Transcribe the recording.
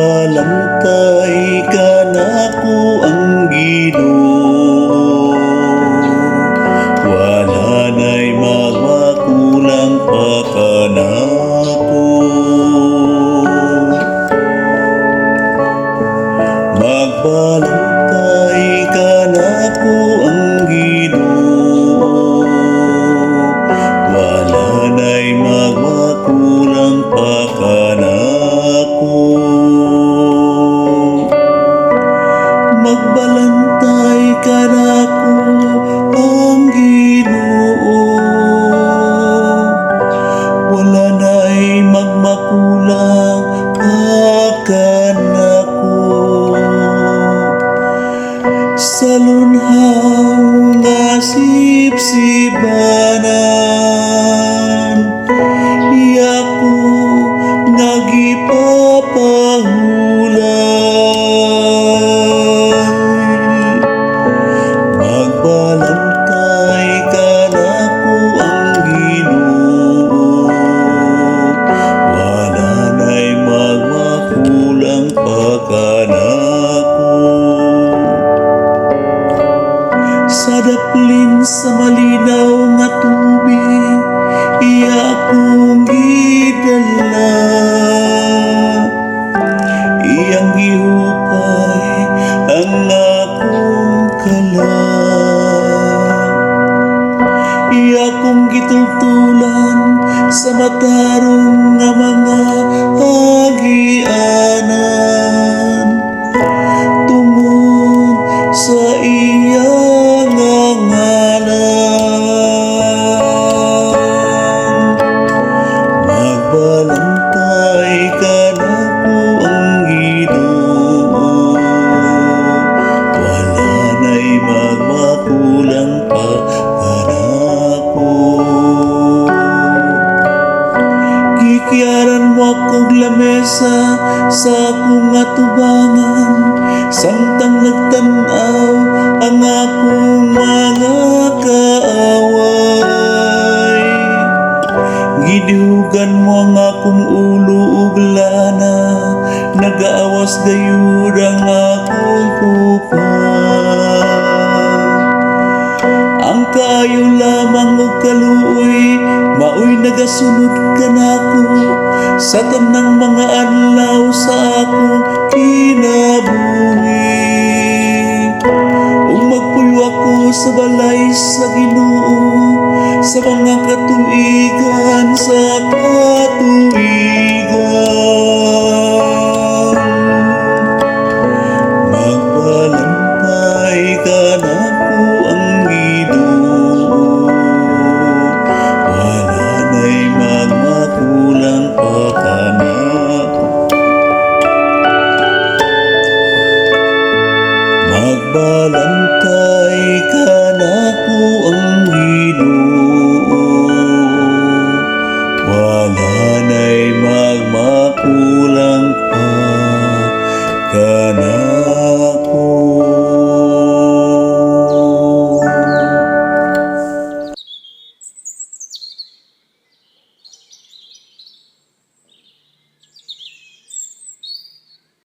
Magbalantay ka nako ang Ginoo, wala na'y magmakulang pa kanako. Magbalantay ka nako ang Ginoo, wala na'y magmakulang pa kanako. Magbalantay ka nako ang Ginoo, wala na'y magmakulang pa kanako. Sa lunhaw nga sipsibanan, iyako nagipapahulay. Magbalantay ka nako ang Ginoo, wala na'y magmakulang pa kanako. Sa daplin sa malinaw nga tubig, iyakong gidala, iyang gihupay ang akong kalag. Iyakong gitultulan sa matarong nga mga agianan, tungod sa iyang ngalan. Magbalantay ka nako ang Ginoo, wala na'y magmakulang pa kanako. Gikyaran mo akong lamesa sa akong atubangan, samtang nagtanaw ang akong mga kaaway. Gidihugan mo ang akong ulo ug lana, nagaawas gayud ang akong kupang. Ang kaayo lamang ug kaluoy, maoy nagasunod ka nako sa tanang mga adlaw sa akong kinabuhi. Ug magpuyo ako sa balay sa Ginoo, sa mga katuigan sa katuigan. Magbalantay ka nako ang Ginoo, wala na'y magmakulang pa kanako. Magbalantay ka nako ang Ginoo, wala na'y magmakulang pa kanako.